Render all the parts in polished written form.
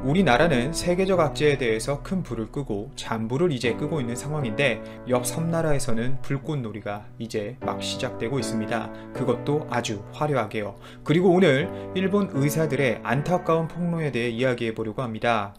우리나라는 세계적 악재에 대해서 큰 불을 끄고 잔불을 이제 끄고 있는 상황인데 옆 섬나라에서는 불꽃놀이가 이제 막 시작되고 있습니다. 그것도 아주 화려하게요. 그리고 오늘 일본 의사들의 안타까운 폭로에 대해 이야기해 보려고 합니다.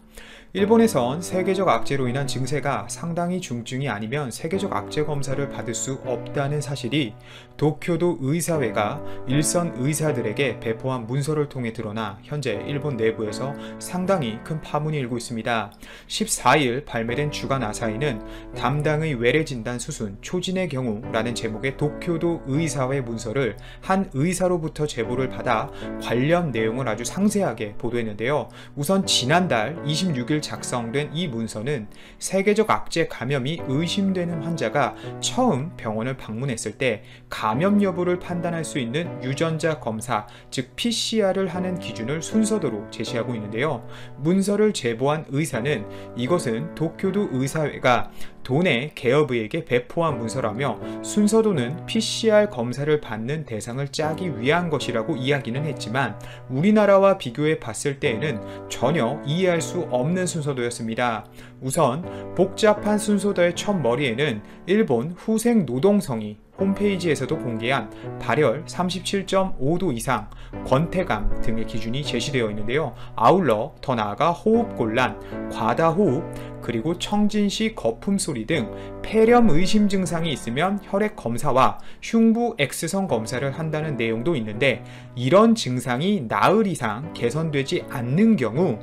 일본에선 세계적 악재로 인한 증세가 상당히 중증이 아니면 세계적 악재 검사를 받을 수 없다는 사실이 도쿄도 의사회가 일선 의사들에게 배포한 문서를 통해 드러나 현재 일본 내부에서 상당히 큰 파문이 일고 있습니다. 14일 발매된 주간 아사히는 담당의 외래 진단 수순 초진의 경우라는 제목의 도쿄도 의사회 문서를 한 의사로부터 제보를 받아 관련 내용을 아주 상세하게 보도했는데요. 우선 지난달 26일 작성된 이 문서는 세계적 악재 감염이 의심되는 환자가 처음 병원을 방문했을 때 감염 여부를 판단할 수 있는 유전자 검사, 즉 PCR을 하는 기준을 순서대로 제시하고 있는데요. 문서를 제보한 의사는 이것은 도쿄도 의사회가 도내 개업의에게 배포한 문서라며 순서도는 PCR 검사를 받는 대상을 짜기 위한 것이라고 이야기는 했지만 우리나라와 비교해 봤을 때에는 전혀 이해할 수 없는 순서도였습니다. 우선 복잡한 순서도의 첫머리에는 일본 후생 노동성이 홈페이지에서도 공개한 발열 37.5도 이상, 권태감 등의 기준이 제시되어 있는데요. 아울러 더 나아가 호흡곤란, 과다호흡, 그리고 청진시 거품소리 등 폐렴 의심 증상이 있으면 혈액 검사와 흉부 X선 검사를 한다는 내용도 있는데 이런 증상이 나흘 이상 개선되지 않는 경우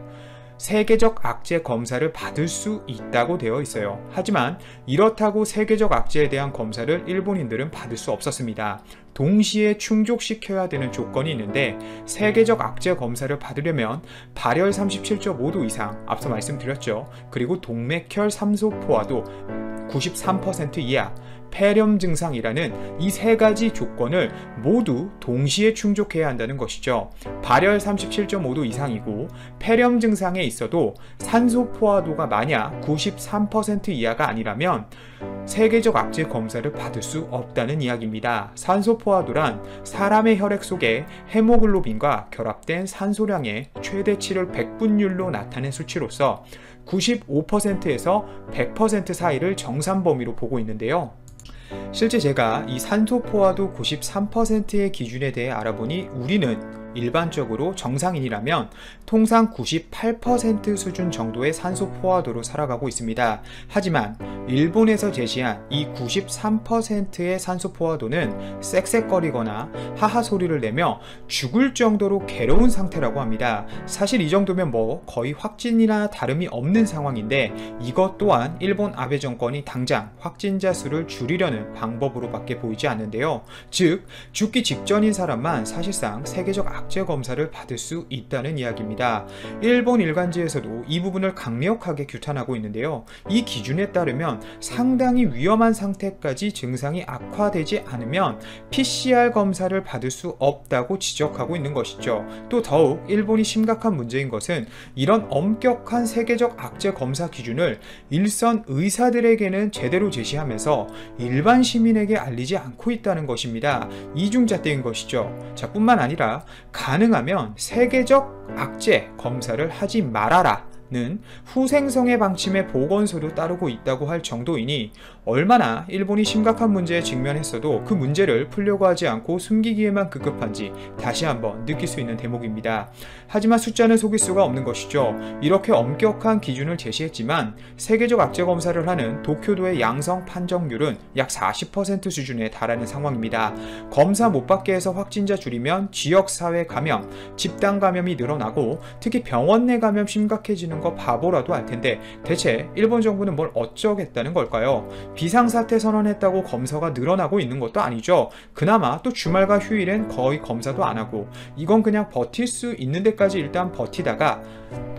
세계적 악재 검사를 받을 수 있다고 되어 있어요. 하지만 이렇다고 세계적 악재에 대한 검사를 일본인들은 받을 수 없었습니다. 동시에 충족시켜야 되는 조건이 있는데 세계적 악재 검사를 받으려면 발열 37.5도 이상, 앞서 말씀드렸죠. 그리고 동맥혈 삼소포화도 93% 이하, 폐렴 증상이라는 이 세 가지 조건을 모두 동시에 충족해야 한다는 것이죠. 발열 37.5도 이상이고 폐렴 증상에 있어도 산소 포화도가 만약 93% 이하가 아니라면 세계적 악재 검사를 받을 수 없다는 이야기입니다. 산소 포화도란 사람의 혈액 속에 헤모글로빈과 결합된 산소량의 최대치를 백분율로 나타낸 수치로서 95%에서 100% 사이를 정상 범위로 보고 있는데요. 실제 제가 이 산소 포화도 93%의 기준에 대해 알아보니 우리는 일반적으로 정상인이라면 통상 98% 수준 정도의 산소 포화도로 살아가고 있습니다. 하지만 일본에서 제시한 이 93%의 산소 포화도는 쌕쌕거리거나 하하 소리를 내며 죽을 정도로 괴로운 상태라고 합니다. 사실 이 정도면 거의 확진이나 다름이 없는 상황인데 이것 또한 일본 아베 정권이 당장 확진자 수를 줄이려는 방법으로밖에 보이지 않는데요. 즉 죽기 직전인 사람만 사실상 세계적 악재 검사를 받을 수 있다는 이야기입니다. 일본 일간지에서도 이 부분을 강력하게 규탄하고 있는데요. 이 기준에 따르면 상당히 위험한 상태까지 증상이 악화되지 않으면 PCR 검사를 받을 수 없다고 지적하고 있는 것이죠. 또 더욱 일본이 심각한 문제인 것은 이런 엄격한 세계적 악재 검사 기준을 일선 의사들에게는 제대로 제시하면서 일반 시민에게 알리지 않고 있다는 것입니다. 이중잣대인 것이죠. 자, 뿐만 아니라 가능하면 세계적 악재 검사를 하지 말아라 는 후생성의 방침의 보건소도 따르고 있다고 할 정도이니 얼마나 일본이 심각한 문제에 직면했어도 그 문제를 풀려고 하지 않고 숨기기에만 급급한지 다시 한번 느낄 수 있는 대목입니다. 하지만 숫자는 속일 수가 없는 것이죠. 이렇게 엄격한 기준을 제시했지만 세계적 악재 검사를 하는 도쿄도의 양성 판정률은 약 40% 수준에 달하는 상황입니다. 검사 못 받게 해서 확진자 줄이면 지역사회 감염, 집단 감염이 늘어나고 특히 병원 내 감염 심각해지는 거 바보라도 알 텐데 대체 일본 정부는 뭘 어쩌겠다는 걸까요? 비상사태 선언했다고 검사가 늘어나고 있는 것도 아니죠. 그나마 또 주말과 휴일엔 거의 검사도 안 하고 이건 그냥 버틸 수 있는 데까지 일단 버티다가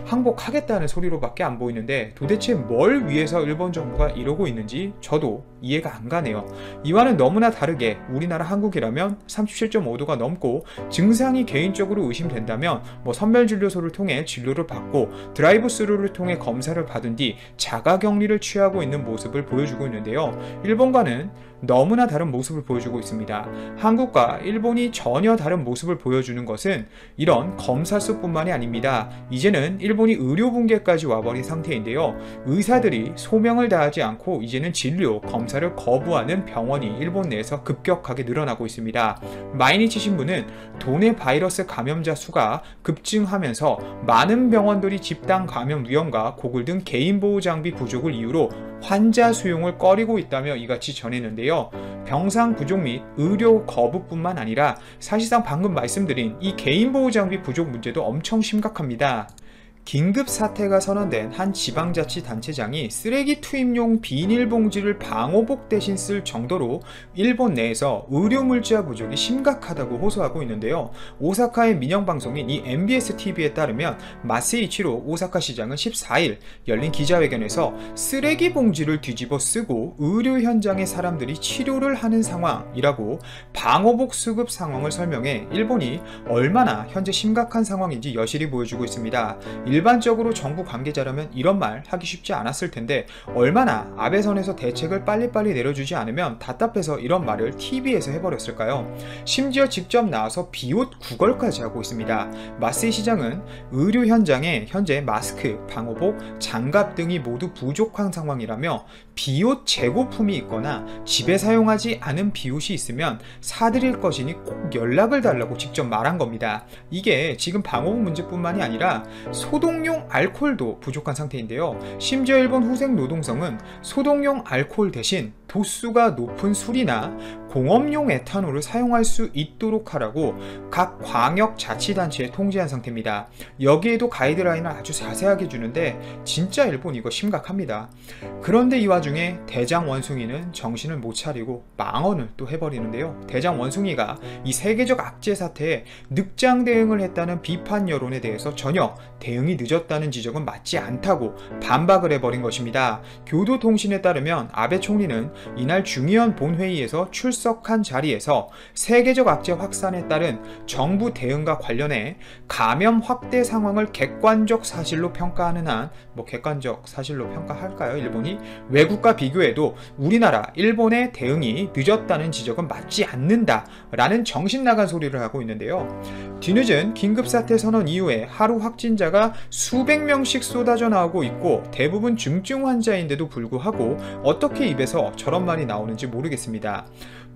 항복하겠다는 소리로밖에 안 보이는데 도대체 뭘 위해서 일본 정부가 이러고 있는지 저도 이해가 안 가네요. 이와는 너무나 다르게 우리나라 한국이라면 37.5도가 넘고 증상이 개인적으로 의심된다면 선별진료소를 통해 진료를 받고 드라이브 스루를 통해 검사를 받은 뒤 자가격리를 취하고 있는 모습을 보여주고 있는데요. 일본과는 너무나 다른 모습을 보여주고 있습니다. 한국과 일본이 전혀 다른 모습을 보여주는 것은 이런 검사 수뿐만이 아닙니다. 이제는 일본이 의료 붕괴까지 와버린 상태인데요. 의사들이 소명을 다하지 않고 이제는 진료, 검사를 거부하는 병원이 일본 내에서 급격하게 늘어나고 있습니다. 마이니치 신문은 도내 바이러스 감염자 수가 급증하면서 많은 병원들이 집단 감염 위험과 고글 등 개인보호 장비 부족을 이유로 환자 수용을 꺼리고 있다며 이같이 전했는데요. 병상 부족 및 의료 거부뿐만 아니라 사실상 방금 말씀드린 이 개인보호 장비 부족 문제도 엄청 심각합니다. 긴급 사태가 선언된 한 지방자치단체장이 쓰레기 투입용 비닐봉지를 방호복 대신 쓸 정도로 일본 내에서 의료물자 부족이 심각하다고 호소하고 있는데요. 오사카의 민영방송인 이 MBS-TV에 따르면 마세이치로 오사카 시장은 14일 열린 기자회견에서 쓰레기 봉지를 뒤집어 쓰고 의료 현장의 사람들이 치료를 하는 상황이라고 방호복 수급 상황을 설명해 일본이 얼마나 현재 심각한 상황인지 여실히 보여주고 있습니다. 일반적으로 정부 관계자라면 이런 말 하기 쉽지 않았을 텐데 얼마나 아베 선에서 대책을 빨리빨리 내려주지 않으면 답답해서 이런 말을 TV에서 해버렸을까요? 심지어 직접 나와서 비옷 구걸까지 하고 있습니다. 마세이 시장은 의료 현장에 현재 마스크, 방호복, 장갑 등이 모두 부족한 상황이라며 비옷 재고품이 있거나 집에 사용하지 않은 비옷이 있으면 사드릴 것이니 꼭 연락을 달라고 직접 말한 겁니다. 이게 지금 방호복 문제뿐만이 아니라 소독용 알코올도 부족한 상태인데요. 심지어 일본 후생노동성은 소독용 알코올 대신 도수가 높은 술이나 공업용 에탄올을 사용할 수 있도록 하라고 각 광역자치단체에 통지한 상태입니다. 여기에도 가이드라인을 아주 자세하게 주는데 진짜 일본 이거 심각합니다. 그런데 이 와중에 대장 원숭이는 정신을 못 차리고 망언을 또 해버리는데요. 대장 원숭이가 이 세계적 악재 사태에 늑장 대응을 했다는 비판 여론에 대해서 전혀 대응이 늦었다는 지적은 맞지 않다고 반박을 해버린 것입니다. 교도통신에 따르면 아베 총리는 이날 중의원 본회의에서 출석한 자리에서 세계적 악재 확산에 따른 정부 대응과 관련해 감염 확대 상황을 객관적 사실로 평가하는 한 객관적 사실로 평가할까요? 일본이? 외국과 비교해도 우리나라, 일본의 대응이 늦었다는 지적은 맞지 않는다 라는 정신나간 소리를 하고 있는데요. 뒤늦은 긴급사태 선언 이후에 하루 확진자가 수백 명씩 쏟아져 나오고 있고 대부분 중증 환자인데도 불구하고 어떻게 입에서 저런 말이 나오는지 모르겠습니다.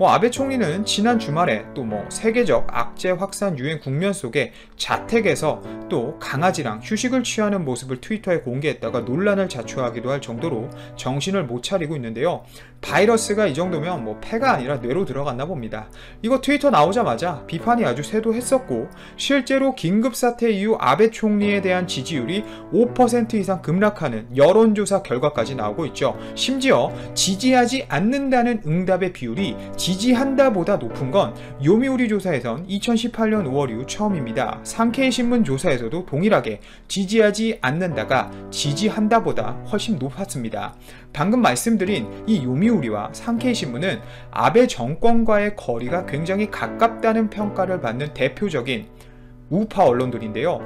아베 총리는 지난 주말에 또 세계적 악재 확산 유행 국면 속에 자택에서 또 강아지랑 휴식을 취하는 모습을 트위터에 공개했다가 논란을 자초하기도 할 정도로 정신을 못 차리고 있는데요. 바이러스가 이 정도면 폐가 아니라 뇌로 들어갔나 봅니다. 이거 트위터 나오자마자 비판이 아주 쇄도했었고 실제로 긴급사태 이후 아베 총리에 대한 지지율이 5% 이상 급락하는 여론조사 결과까지 나오고 있죠. 심지어 지지하지 않는다는 응답의 비율이 지지한다 보다 높은 건 요미우리 조사에선 2018년 5월 이후 처음입니다. 상케이 신문 조사에서도 동일하게 지지하지 않는다가 지지한다 보다 훨씬 높았습니다. 방금 말씀드린 이 요미우리와 상케이 신문은 아베 정권과의 거리가 굉장히 가깝다는 평가를 받는 대표적인 우파 언론들인데요.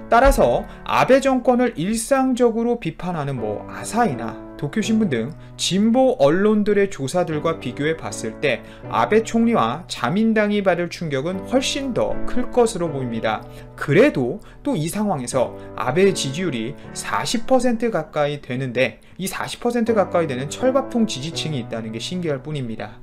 따라서 아베 정권을 일상적으로 비판하는 아사히나 도쿄신문 등 진보 언론들의 조사들과 비교해 봤을 때 아베 총리와 자민당이 받을 충격은 훨씬 더 클 것으로 보입니다. 그래도 또 이 상황에서 아베의 지지율이 40% 가까이 되는데 이 40% 가까이 되는 철밥통 지지층이 있다는 게 신기할 뿐입니다.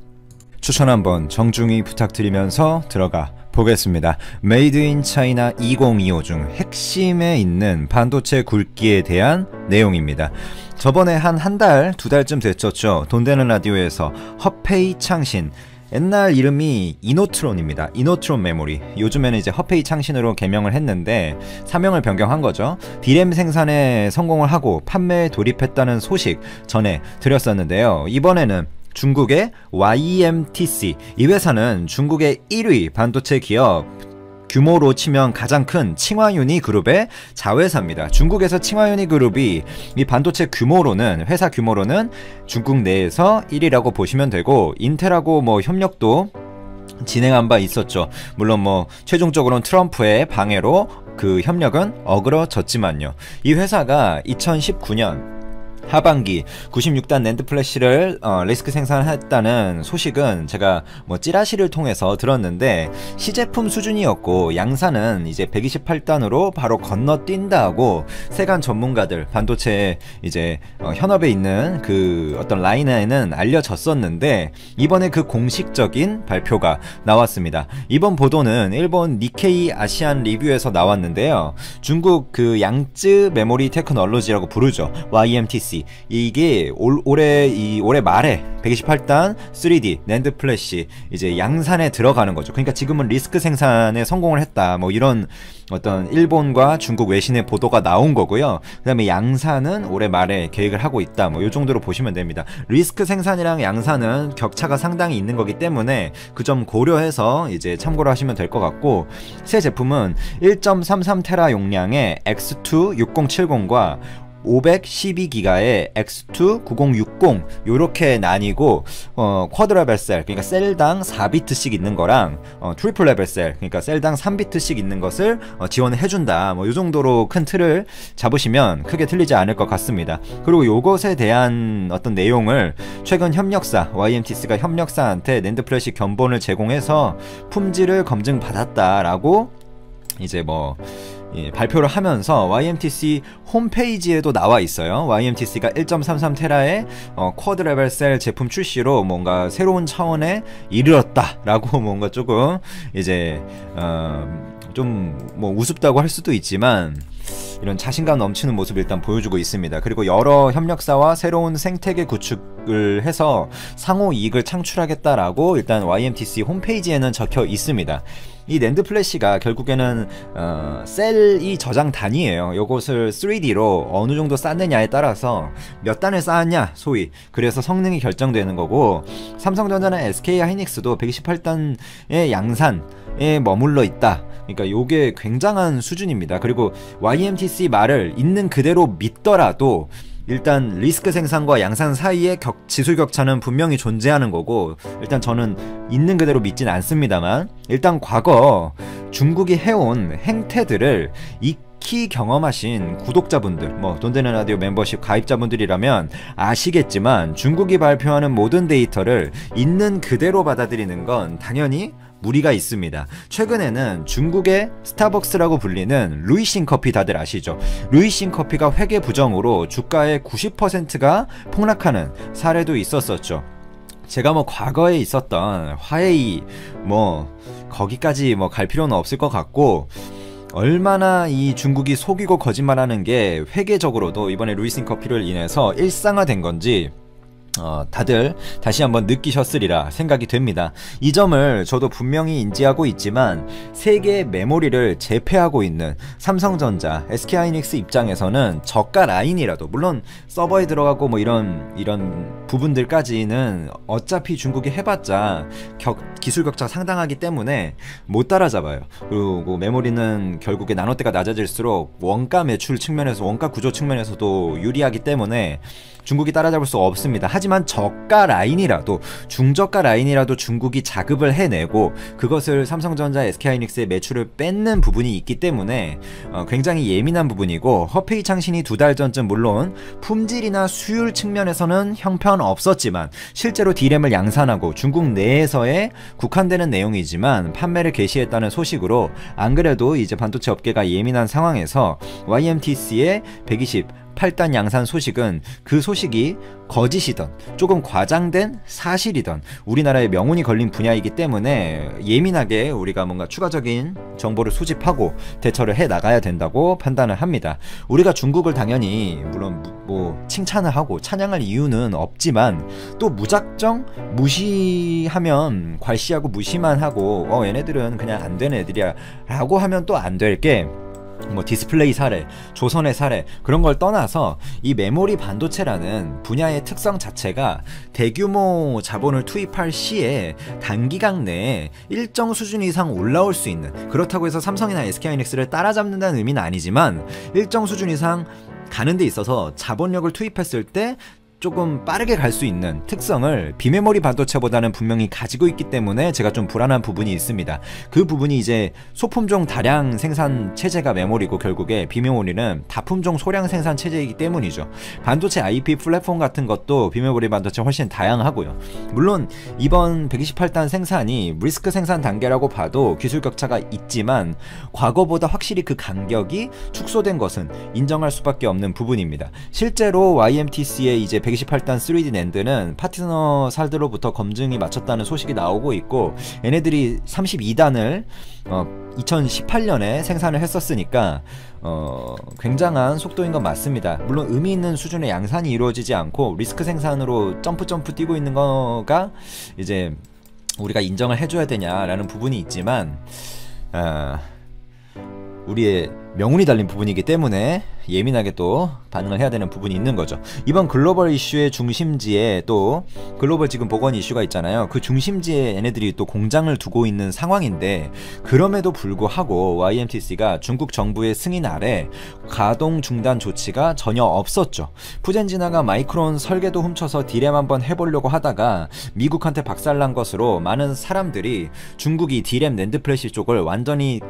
추천 한번 정중히 부탁드리면서 들어가 보겠습니다. 메이드 인 차이나 2025 중 핵심에 있는 반도체 굵기에 대한 내용입니다. 저번에 한 달, 두 달쯤 됐었죠. 돈 되는 라디오에서 허페이 창신, 옛날 이름이 이노트론입니다. 이노트론 메모리. 요즘에는 이제 허페이 창신으로 개명을 했는데 사명을 변경한 거죠. 디램 생산에 성공을 하고 판매에 돌입했다는 소식 전해 드렸었는데요. 이번에는 중국의 YMTC, 이 회사는 중국의 1위 반도체 기업, 규모로 치면 가장 큰 칭화유니 그룹의 자회사입니다. 중국에서 칭화유니 그룹이 이 반도체 규모로는, 회사 규모로는 중국 내에서 1위라고 보시면 되고, 인텔하고 협력도 진행한 바 있었죠. 물론 최종적으로는 트럼프의 방해로 그 협력은 어그러졌지만요. 이 회사가 2019년 하반기 96단 낸드 플래시를 리스크 생산했다는 소식은 제가 뭐 찌라시를 통해서 들었는데 시제품 수준이었고 양산은 이제 128단으로 바로 건너뛴다고 세간 전문가들 반도체 이제 현업에 있는 그 어떤 라인에는 알려졌었는데 이번에 그 공식적인 발표가 나왔습니다. 이번 보도는 일본 니케이 아시안 리뷰에서 나왔는데요. 중국 그 양쯔 메모리 테크놀로지라고 부르죠. YMTC. 이게 올해 말에 128단 3D 낸드 플래시 이제 양산에 들어가는 거죠. 그러니까 지금은 리스크 생산에 성공을 했다. 뭐 이런 어떤 일본과 중국 외신의 보도가 나온 거고요. 그 다음에 양산은 올해 말에 계획을 하고 있다. 뭐 이 정도로 보시면 됩니다. 리스크 생산이랑 양산은 격차가 상당히 있는 거기 때문에 그 점 고려해서 이제 참고를 하시면 될 것 같고 새 제품은 1.33테라 용량의 X2 6070과 512기가의 X2 9060 요렇게 나뉘고 쿼드 레벨 셀 그러니까 셀당 4비트씩 있는 거랑 트리플 레벨 셀 그러니까 셀당 3비트씩 있는 것을 지원을 해준다. 뭐 요정도로 큰 틀을 잡으시면 크게 틀리지 않을 것 같습니다. 그리고 요것에 대한 어떤 내용을 최근 협력사 YMTC가 협력사한테 낸드 플래시 견본을 제공해서 품질을 검증받았다라고 이제 뭐 발표를 하면서 YMTC 홈페이지에도 나와 있어요. YMTC가 1.33테라의 쿼드 레벨 셀 제품 출시로 뭔가 새로운 차원에 이르렀다라고 뭔가 조금 이제 좀 뭐 우습다고 할 수도 있지만 이런 자신감 넘치는 모습을 일단 보여주고 있습니다. 그리고 여러 협력사와 새로운 생태계 구축을 해서 상호 이익을 창출하겠다라고 일단 YMTC 홈페이지에는 적혀 있습니다. 이 낸드 플래시가 결국에는 셀이 저장 단위예요. 요것을 3D로 어느 정도 쌓느냐에 따라서 몇 단을 쌓았냐 소위 그래서 성능이 결정되는 거고 삼성전자나 SK하이닉스도 128단의 양산에 머물러 있다. 그러니까 요게 굉장한 수준입니다. 그리고 YMTC 말을 있는 그대로 믿더라도 일단 리스크 생산과 양산 사이의 지수 격차는 분명히 존재하는 거고 일단 저는 있는 그대로 믿진 않습니다만 일단 과거 중국이 해온 행태들을 익히 경험하신 구독자분들 뭐 돈되는 라디오 멤버십 가입자분들이라면 아시겠지만 중국이 발표하는 모든 데이터를 있는 그대로 받아들이는 건 당연히 무리가 있습니다. 최근에는 중국의 스타벅스라고 불리는 루이싱 커피 다들 아시죠? 루이싱 커피가 회계 부정으로 주가의 90%가 폭락하는 사례도 있었었죠. 제가 뭐 과거에 있었던 화웨이 뭐 거기까지 뭐 갈 필요는 없을 것 같고 얼마나 이 중국이 속이고 거짓말하는 게 회계적으로도 이번에 루이싱 커피를 인해서 일상화된 건지 다들 다시 한번 느끼셨으리라 생각이 됩니다. 이 점을 저도 분명히 인지하고 있지만 세계 메모리를 제패하고 있는 삼성전자, SK하이닉스 입장에서는 저가 라인이라도 물론 서버에 들어가고 뭐 이런 부분들까지는 어차피 중국이 해봤자 기술 격차가 상당하기 때문에 못 따라잡아요. 그리고 메모리는 결국에 나노대가 낮아질수록 원가 매출 측면에서 원가 구조 측면에서도 유리하기 때문에 중국이 따라잡을 수 없습니다. 하지만 저가 라인이라도 중저가 라인이라도 중국이 자급을 해내고 그것을 삼성전자, SK하이닉스의 매출을 뺏는 부분이 있기 때문에 굉장히 예민한 부분이고 허페이 창신이 2달 전쯤 물론 품질이나 수율 측면에서는 형편없었지만 실제로 D램을 양산하고 중국 내에서의 국한되는 내용이지만 판매를 개시했다는 소식으로 안 그래도 이제 반도체 업계가 예민한 상황에서 YMTC의 128단 양산 소식은 그 소식이 거짓이던 조금 과장된 사실이던 우리나라의 명운이 걸린 분야이기 때문에 예민하게 우리가 뭔가 추가적인 정보를 수집하고 대처를 해 나가야 된다고 판단을 합니다. 우리가 중국을 당연히 물론 뭐 칭찬을 하고 찬양할 이유는 없지만 또 무작정 무시하면 괄시하고 무시만 하고 얘네들은 그냥 안 되는 애들이야 라고 하면 또 안 될 게 뭐 디스플레이 사례, 조선의 사례 그런 걸 떠나서 이 메모리 반도체라는 분야의 특성 자체가 대규모 자본을 투입할 시에 단기간 내에 일정 수준 이상 올라올 수 있는 그렇다고 해서 삼성이나 SK하이닉스를 따라잡는다는 의미는 아니지만 일정 수준 이상 가는 데 있어서 자본력을 투입했을 때 조금 빠르게 갈 수 있는 특성을 비메모리 반도체보다는 분명히 가지고 있기 때문에 제가 좀 불안한 부분이 있습니다. 그 부분이 이제 소품종 다량 생산 체제가 메모리고 결국에 비메모리는 다품종 소량 생산 체제이기 때문이죠. 반도체 IP 플랫폼 같은 것도 비메모리 반도체 훨씬 다양하고요. 물론 이번 128단 생산이 리스크 생산 단계라고 봐도 기술 격차가 있지만 과거보다 확실히 그 간격이 축소된 것은 인정할 수밖에 없는 부분입니다. 실제로 YMTC의 이제 128단 3D 낸드는 파트너 살들로부터 검증이 마쳤다는 소식이 나오고 있고, 얘네들이 32단을 2018년에 생산을 했었으니까 굉장한 속도인 건 맞습니다. 물론 의미 있는 수준의 양산이 이루어지지 않고 리스크 생산으로 점프 뛰고 있는 거가 이제 우리가 인정을 해줘야 되냐라는 부분이 있지만, 우리의 명운이 달린 부분이기 때문에 예민하게 또 반응을 해야 되는 부분이 있는 거죠. 이번 글로벌 이슈의 중심지에 또 글로벌 지금 보건 이슈가 있잖아요. 그 중심지에 얘네들이 또 공장을 두고 있는 상황인데, 그럼에도 불구하고 YMTC가 중국 정부의 승인 아래 가동 중단 조치가 전혀 없었죠. 푸젠진화가 마이크론 설계도 훔쳐서 디램 한번 해보려고 하다가 미국한테 박살난 것으로 많은 사람들이 중국이 디램 낸드 플래시 쪽을 완전히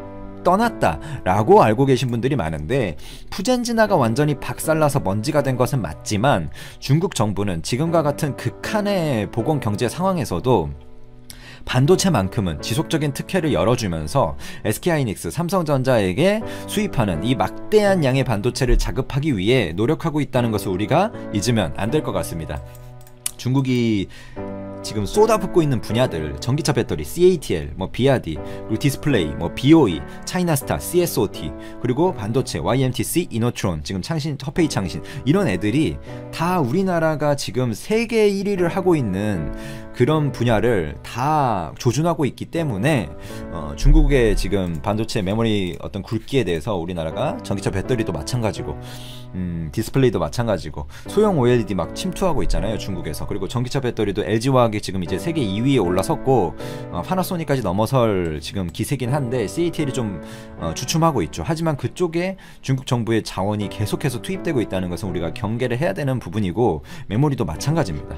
떠났다 라고 알고 계신 분들이 많은데, 푸젠진화가 완전히 박살나서 먼지가 된 것은 맞지만 중국 정부는 지금과 같은 극한의 보건 경제 상황에서도 반도체만큼은 지속적인 특혜를 열어주면서 SK하이닉스, 삼성전자에게 수입하는 이 막대한 양의 반도체를 자급하기 위해 노력하고 있다는 것을 우리가 잊으면 안 될 것 같습니다. 중국이 지금 쏟아붓고 있는 분야들, 전기차 배터리, CATL, BRD, 그리고 디스플레이, BOE, 차이나스타, CSOT, 그리고 반도체, YMTC, 이노트론, 지금 창신, 허페이 창신, 이런 애들이 다 우리나라가 지금 세계 1위를 하고 있는 그런 분야를 다 조준하고 있기 때문에 중국의 지금 반도체 메모리 어떤 굵기에 대해서 우리나라가 전기차 배터리도 마찬가지고 디스플레이도 마찬가지고 소형 OLED 막 침투하고 있잖아요, 중국에서. 그리고 전기차 배터리도 LG화학이 지금 이제 세계 2위에 올라섰고 파나소닉까지 넘어설 지금 기세긴 한데 CATL이 좀 주춤하고 있죠. 하지만 그쪽에 중국 정부의 자원이 계속해서 투입되고 있다는 것은 우리가 경계를 해야 되는 부분이고, 메모리도 마찬가지입니다.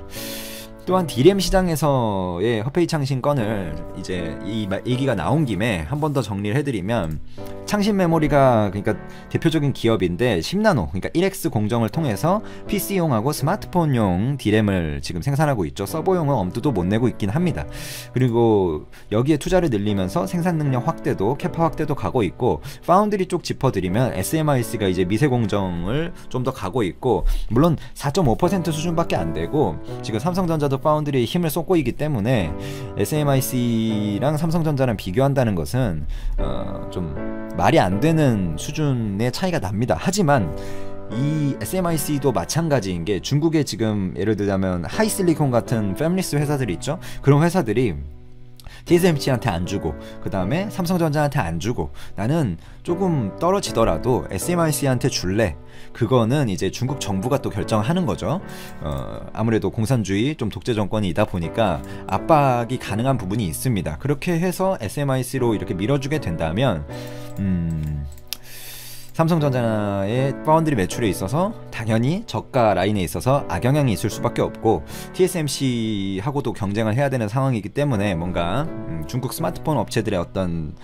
또한 디램 시장에서의 허페이 창신 건을 이제 이 얘기가 나온 김에 한 번 더 정리를 해드리면, 창신 메모리가 그러니까 대표적인 기업인데 10나노, 그러니까 1X 공정을 통해서 PC용하고 스마트폰용 디램을 지금 생산하고 있죠. 서버용은 엄두도 못 내고 있긴 합니다. 그리고 여기에 투자를 늘리면서 생산 능력 확대도, 캐파 확대도 가고 있고, 파운드리 쪽 짚어드리면 SMIC가 이제 미세 공정을 좀 더 가고 있고, 물론 4.5% 수준밖에 안 되고 지금 삼성전자도 파운드리에 힘을 쏟고 있기 때문에 SMIC랑 삼성전자랑 비교한다는 것은 좀 말이 안 되는 수준의 차이가 납니다. 하지만 이 SMIC도 마찬가지인 게, 중국에 지금 예를 들자면 하이실리콘 같은 패밀리스 회사들이 있죠. 그런 회사들이 TSMC한테 안 주고 그 다음에 삼성전자한테 안 주고 나는 조금 떨어지더라도 SMIC한테 줄래, 그거는 이제 중국 정부가 또 결정하는 거죠. 아무래도 공산주의 좀 독재 정권이다 보니까 압박이 가능한 부분이 있습니다. 그렇게 해서 SMIC로 이렇게 밀어주게 된다면 삼성전자의 파운드리 매출에 있어서 당연히 저가 라인에 있어서 악영향이 있을 수밖에 없고, TSMC하고도 경쟁을 해야 되는 상황이기 때문에 뭔가 중국 스마트폰 업체들의 어떤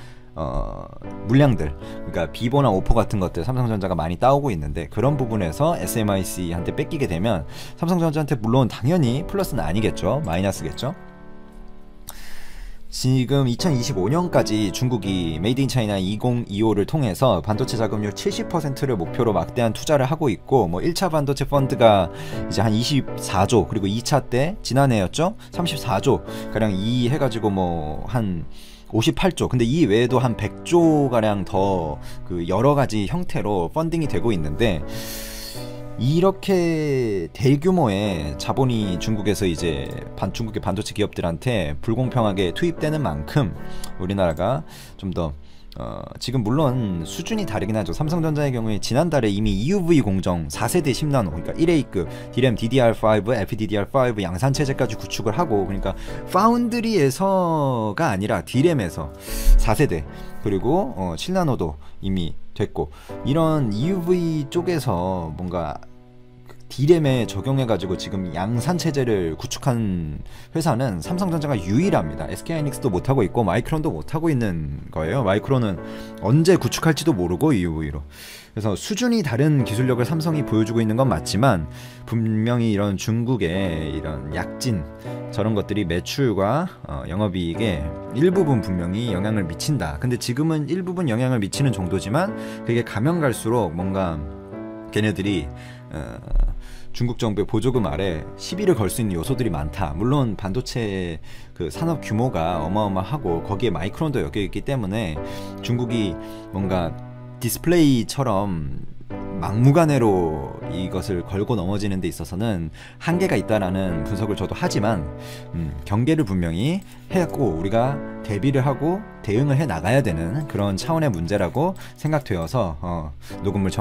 물량들, 그러니까 비보나 오포 같은 것들 삼성전자가 많이 따오고 있는데, 그런 부분에서 SMIC한테 뺏기게 되면 삼성전자한테 물론 당연히 플러스는 아니겠죠, 마이너스겠죠. 지금 2025년까지 중국이 메이드 인 차이나 2025를 통해서 반도체 자금률 70%를 목표로 막대한 투자를 하고 있고, 1차 반도체 펀드가 이제 한 24조, 그리고 2차 때 지난해였죠, 34조 가량 이 해가지고 한 58조, 근데 이 외에도 한 100조 가량 더 그 여러 가지 형태로 펀딩이 되고 있는데, 이렇게 대규모의 자본이 중국에서 이제 중국의 반도체 기업들한테 불공평하게 투입되는 만큼 우리나라가 좀 더 지금 물론 수준이 다르긴 하죠. 삼성전자의 경우에 지난달에 이미 EUV 공정 4세대 10나노, 그러니까 1A급 DRAM DDR5, LPDDR5 양산 체제까지 구축을 하고, 그러니까 파운드리에서가 아니라 DRAM에서 4세대 그리고 7나노도 이미 됐고, 이런 EUV 쪽에서 뭔가 D램에 적용해가지고 지금 양산 체제를 구축한 회사는 삼성전자가 유일합니다. SK하이닉스도 못하고 있고 마이크론도 못하고 있는 거예요. 마이크론은 언제 구축할지도 모르고 EUV로. 그래서 수준이 다른 기술력을 삼성이 보여주고 있는 건 맞지만 분명히 이런 중국의 이런 약진 저런 것들이 매출과 영업이익에 일부분 분명히 영향을 미친다. 근데 지금은 일부분 영향을 미치는 정도지만 그게 가면 갈수록 뭔가 걔네들이 중국 정부의 보조금 아래 시비를 걸 수 있는 요소들이 많다. 물론 반도체 그 산업 규모가 어마어마하고 거기에 마이크론도 엮여 있기 때문에 중국이 뭔가 디스플레이처럼 막무가내로 이것을 걸고 넘어지는 데 있어서는 한계가 있다라는 분석을 저도 하지만 경계를 분명히 했고 우리가 대비를 하고 대응을 해 나가야 되는 그런 차원의 문제라고 생각되어서 녹음을